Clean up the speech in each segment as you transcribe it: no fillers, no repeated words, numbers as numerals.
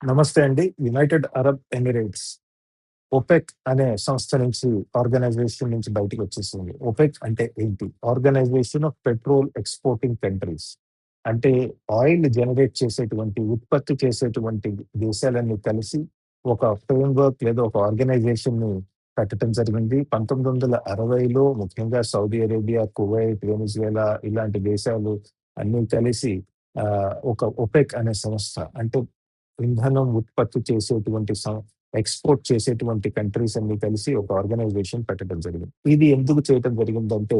నమస్తే అండి. United Arab Emirates OPEC అనే సంస్థ నుంచి ఆర్గనైజేషన్ నుంచి బయటికొచ్చేసింది. ఒపెక్ అంటే ఏంటి? Organization of petrol exporting countries. అంటే ఆయిల్ జనరేట్ చేసేటువంటి, ఉత్పత్తి చేసేటువంటి దేశాలన్నీ కలిసి ఒక ఫ్రేమ్‌వర్క్ లేదా ఒక ఆర్గనైజేషన్‌ని పెట్టటం జరిగింది. 1960లో ముఖ్యంగా సౌదీ అరేబియా, కువైట్, వెనిజువేలా ఇలాంటి దేశాలు అన్నీ కలిసి ఒక ఒపెక్ అనే సంస్థ అంటే ఇంధనం ఉత్పత్తి చేసేటువంటి ఎక్స్‌పోర్ట్ చేసేటువంటి కంట్రీస్ అన్నీ కలిసి ఒక ఆర్గనైజేషన్ పెట్టడం జరిగింది. ఇది ఎందుకు చేయటం జరిగిందంటే,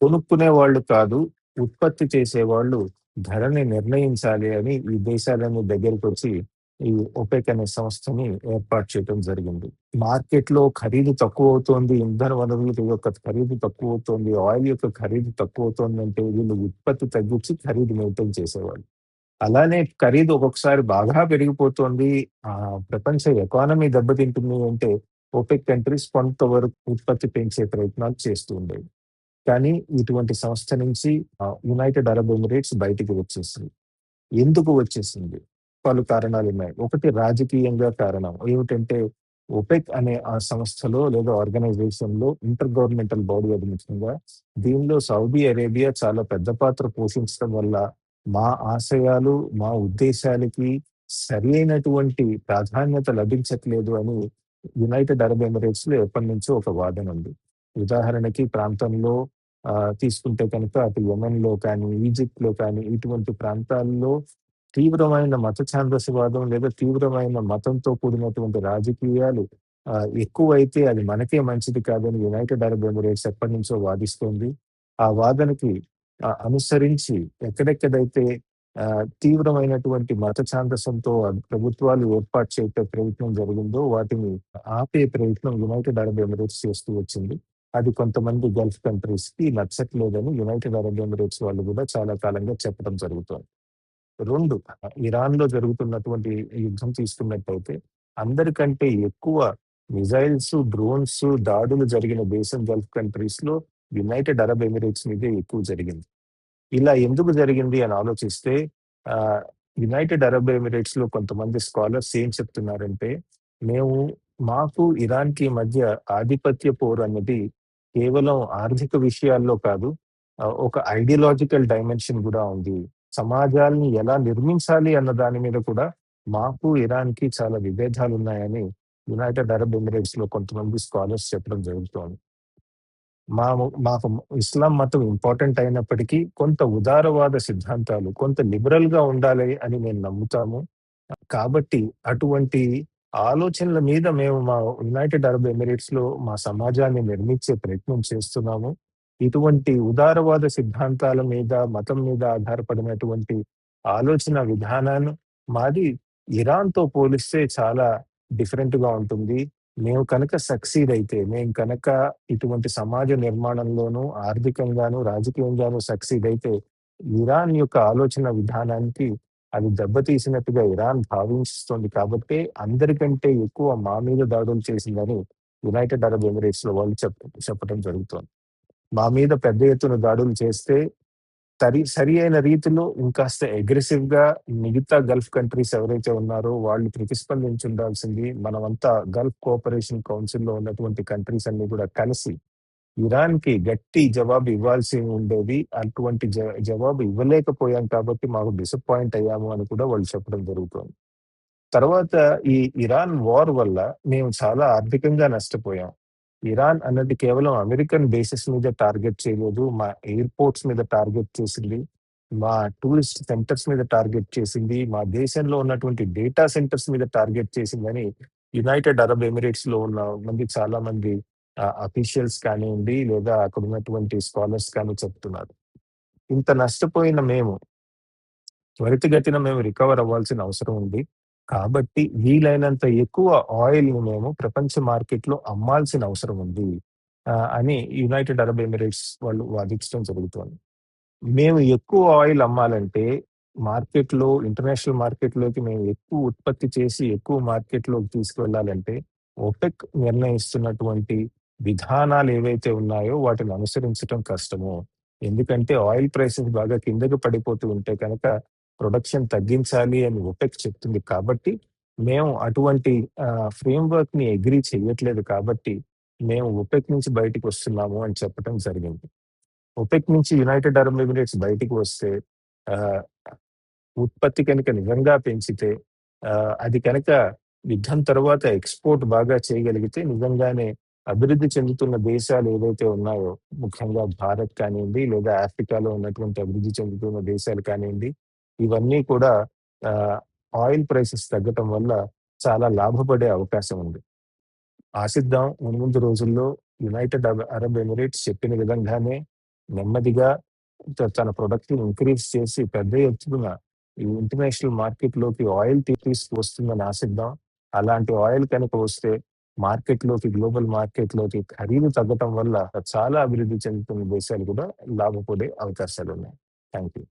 కొనుక్కునే వాళ్ళు కాదు, ఉత్పత్తి చేసేవాళ్ళు ధరని నిర్ణయించాలి అని ఈ దేశాలన్నీ దగ్గరకొచ్చి ఈ ఒపెక్ అనే సంస్థని ఏర్పాటు చేయటం జరిగింది. మార్కెట్‌లో ఖరీదు తక్కువవుతోంది, ఇంధన వనరుల యొక్క ఖరీదు తక్కువవుతోంది, ఆయిల్ యొక్క ఖరీదు తక్కువవుతోందంటే వీళ్ళు ఉత్పత్తి తగ్గించి ఖరీదు మెయింటైన్ చేసేవాళ్ళు. అలానే ఖరీదు ఒక్కొక్కసారి బాగా పెరిగిపోతోంది. ప్రపంచ ఎకానమీ దెబ్బతింటుంది అంటే, ఓపెక్ కంట్రీస్ కొంతవరకు ఉత్పత్తి పెంచే ప్రయత్నాలు చేస్తూ ఉండేవి. కానీ ఇటువంటి సంస్థ నుంచి యునైటెడ్ అరబ్ ఎమిరేట్స్ బయటికి వచ్చేసింది. ఎందుకు వచ్చేసింది? పలు కారణాలున్నాయి. ఒకటి రాజకీయంగా కారణం. ఏమిటంటే, ఒపెక్ అనే ఆ సంస్థలో లేదా ఆర్గనైజేషన్‌లో ఇంటర్ గవర్నమెంటల్ బాడీ అది ముఖ్యంగా. దీనిలో సౌదీ అరేబియా చాలా పెద్ద పాత్ర పోషించడం వల్ల, మా ఆశయాలు, మా ఉద్దేశాలకి సరియైనటువంటి ప్రాధాన్యత లభించట్లేదు అని యునైటెడ్ అరబ్ ఎమిరేట్స్‌లో ఎప్పటినుంచో ఒక వాదన ఉంది. ఉదాహరణకి ప్రాంతంలో తీసుకుంటే కనుక అటు యెమెన్‌లో కానీ, ఈజిప్ట్‌లో కానీ ఇటువంటి ప్రాంతాల్లో తీవ్రమైన మత ఛాందసవాదం లేదా తీవ్రమైన మతంతో కూడినటువంటి రాజకీయాలు ఎక్కువైతే అది మనకే మంచిది కాదని యునైటెడ్ అరబ్ ఎమిరేట్స్ ఎప్పటినుంచో వాదిస్తోంది. ఆ వాదనకి అనుసరించి ఎక్కడెక్కడైతే తీవ్రమైనటువంటి మత ఛాందసంతో ప్రభుత్వాలు ఏర్పాటు చేయటే ప్రయత్నం జరిగిందో వాటిని ఆపే ప్రయత్నం యునైటెడ్ అరబ్ ఎమిరేట్స్ చేస్తూ వచ్చింది. అది కొంతమంది గల్ఫ్ కంట్రీస్‌కి నచ్చట్లేదని యునైటెడ్ అరబ్ ఎమిరేట్స్ వాళ్ళు గూడా చాలా కాలంగా చెప్పడం జరుగుతోంది. 2 ఇరాన్‌లో జరుగుతున్నటువంటి యుద్ధం తీసుకున్నట్టయితే, అందరికంటే ఎక్కువ మిసైల్స్, డ్రోన్స్ దాడులు జరిగిన దేశం గల్ఫ్ కంట్రీస్‌లో యునైటెడ్ అరబ్ ఎమిరేట్స్ మీదే ఎక్కువ జరిగింది. ఇలా ఎందుకు జరిగింది అని ఆలోచిస్తే ఆహ్, యునైటెడ్ అరబ్ ఎమిరేట్స్‌లో కొంతమంది స్కాలర్స్ ఏం చెప్తున్నారంటే, మేము మాకు ఇరాన్‌కి మధ్య ఆధిపత్య పోరు అన్నది కేవలం ఆర్థిక విషయాల్లో కాదు, ఒక ఐడియాలజికల్ డైమెన్షన్ గూడా ఉంది. సమాజాల్ని ఎలా నిర్మించాలి అన్న దాని మీద కూడా మాకు, ఇరాన్‌కి చాలా విభేదాలున్నాయని యునైటెడ్ అరబ్ ఎమిరేట్స్‌లో కొంతమంది స్కాలర్స్ చెప్పడం జరుగుతోంది. మాకు ఇస్లాం మతం ఇంపార్టెంట్ అయినప్పటికీ కొంత ఉదారవాద సిద్ధాంతాలు, కొంత లిబరల్‌గా ఉండాలి అని మేము నమ్ముతాము. కాబట్టి అటువంటి ఆలోచనల మీద మేము మా యునైటెడ్ అరబ్ ఎమిరేట్స్‌లో మా సమాజాన్ని నిర్మించే ప్రయత్నం చేస్తున్నాము. ఇటువంటి ఉదారవాద సిద్ధాంతాల మీద, మతం మీద ఆధారపడినటువంటి ఆలోచన విధానాన్ని మాది ఇరాన్‌తో పోలిస్తే చాలా డిఫరెంట్‌గా ఉంటుంది. మేము కనుక సక్సీడ్ అయితే, మేము కనుక ఇటువంటి సమాజ నిర్మాణంలోనూ, ఆర్థికంగాను, రాజకీయంగాను సక్సీడ్ అయితే, ఇరాన్ యొక్క ఆలోచన విధానానికి అది దెబ్బతీసినట్టుగా ఇరాన్ భావిస్తుంది కాబట్టే, అందరికంటే ఎక్కువ మా మీద దాడులు చేసిందని యునైటెడ్ అరబ్ ఎమిరేట్స్‌లో వాళ్ళు చెప్పటం జరుగుతోంది. మా మీద పెద్ద ఎత్తున దాడులు చేస్తే, సరి అయిన రీతిలో ఇంకాస్త అగ్రెసివ్‌గా మిగతా గల్ఫ్ కంట్రీస్ ఎవరైతే ఉన్నారో వాళ్ళు ప్రతిస్పందించుండాల్సింది. మనమంతా గల్ఫ్ కోఆపరేషన్ కౌన్సిల్‌లో ఉన్నటువంటి కంట్రీస్ అన్నీ కూడా కలిసి ఇరాన్‌కి గట్టి జవాబు ఇవ్వాల్సి ఉండేది. అటువంటి జవాబు ఇవ్వలేకపోయాం కాబట్టి మాకు డిసప్పాయింట్ అయ్యాము అని కూడా వాళ్ళు చెప్పడం జరుగుతోంది. తర్వాత ఈ ఇరాన్ వార్ వల్ల మేము చాలా ఆర్థికంగా నష్టపోయాం. ఇరాన్ అన్నది కేవలం అమెరికన్ బేసెస్ మీద టార్గెట్ చేయలేదు. మా ఎయిర్‌పోర్ట్స్ మీద టార్గెట్ చేసింది. మా టూరిస్ట్ సెంటర్స్ మీద టార్గెట్ చేసింది. మా దేశంలో ఉన్నటువంటి డేటా సెంటర్స్ మీద టార్గెట్ చేసిందని యునైటెడ్ అరబ్ ఎమిరేట్స్‌లో ఉన్న చాలా మంది అఫీషియల్స్ కానియండి, లేదా అక్కడ ఉన్నటువంటి స్కాలర్స్ కానీ చెప్తున్నారు. ఇంత నష్టపోయిన మేము త్వరితగతిన మేము రికవర్ అవ్వాల్సిన అవసరం ఉంది. కాబట్టి వీలైనంత ఎక్కువ ఆయిల్‌ని మేము ప్రపంచ మార్కెట్‌లో అమ్మాల్సిన అవసరం ఉంది. అని యునైటెడ్ అరబ్ ఎమిరేట్స్ వాళ్ళు వాదించడం జరుగుతోంది. మేము ఎక్కువ ఆయిల్ అమ్మాలంటే ఇంటర్నేషనల్ మార్కెట్‌లోకి మేము ఎక్కువ ఉత్పత్తి చేసి ఎక్కువ మార్కెట్‌లోకి తీసుకువెళ్ళాలంటే ఒపెక్ నిర్ణయిస్తున్నటువంటి విధానాలు ఏవైతే ఉన్నాయో వాటిని అనుసరించటం కష్టము. ఎందుకంటే ఆయిల్ ప్రైసెస్ బాగా కిందకి పడిపోతూ ఉంటే కనుక ప్రొడక్షన్ తగ్గించాలి అని ఒపెక్ చెప్తుంది కాబట్టి మేము అటువంటి ఫ్రేమ్‌వర్క్‌ని అగ్రీ చెయ్యట్లేదు కాబట్టి, మేము ఒపెక్ నుంచి బయటికొస్తున్నాము అని చెప్పటం జరిగింది. ఒపెక్ నుంచి యునైటెడ్ అరబ్ ఎమిరేట్స్ బయటికి వస్తే ఆహ్, ఉత్పత్తి కనుక నిజంగా పెంచితే అది కనుక యుద్ధం తర్వాత ఎక్స్‌పోర్ట్ బాగా చేయగలిగితే నిజంగానే అభివృద్ధి చెందుతున్న దేశాలు ఏవైతే ఉన్నాయో, ముఖ్యంగా భారత్ కానియండి, లేదా ఆఫ్రికాలో ఉన్నటువంటి అభివృద్ధి చెందుతున్న దేశాలు కానియండి, ఇవన్నీ కూడా ఆహ్, ఆయిల్ ప్రైసెస్ తగ్గటం వల్ల చాలా లాభపడే అవకాశం ఉంది. ఆశిద్దాం మున్ముందు రోజుల్లో యునైటెడ్ అరబ్ ఎమిరేట్స్ చెప్పిన విధంగానే నెమ్మదిగా తన ప్రొడక్ట్‌ని ఇంక్రీజ్ చేసి పెద్ద ఎత్తున ఈ ఇంటర్నేషనల్ మార్కెట్‌లోకి ఆయిల్ తీసుకువస్తుందని ఆశిద్దాం. అలాంటి ఆయిల్ కనుక వస్తే మార్కెట్‌లోకి, గ్లోబల్ మార్కెట్‌లోకి ఖరీదు తగ్గటం వల్ల చాలా అభివృద్ధి చెందుతున్న దేశాలు కూడా లాభపడే అవకాశాలున్నాయి. Thank you.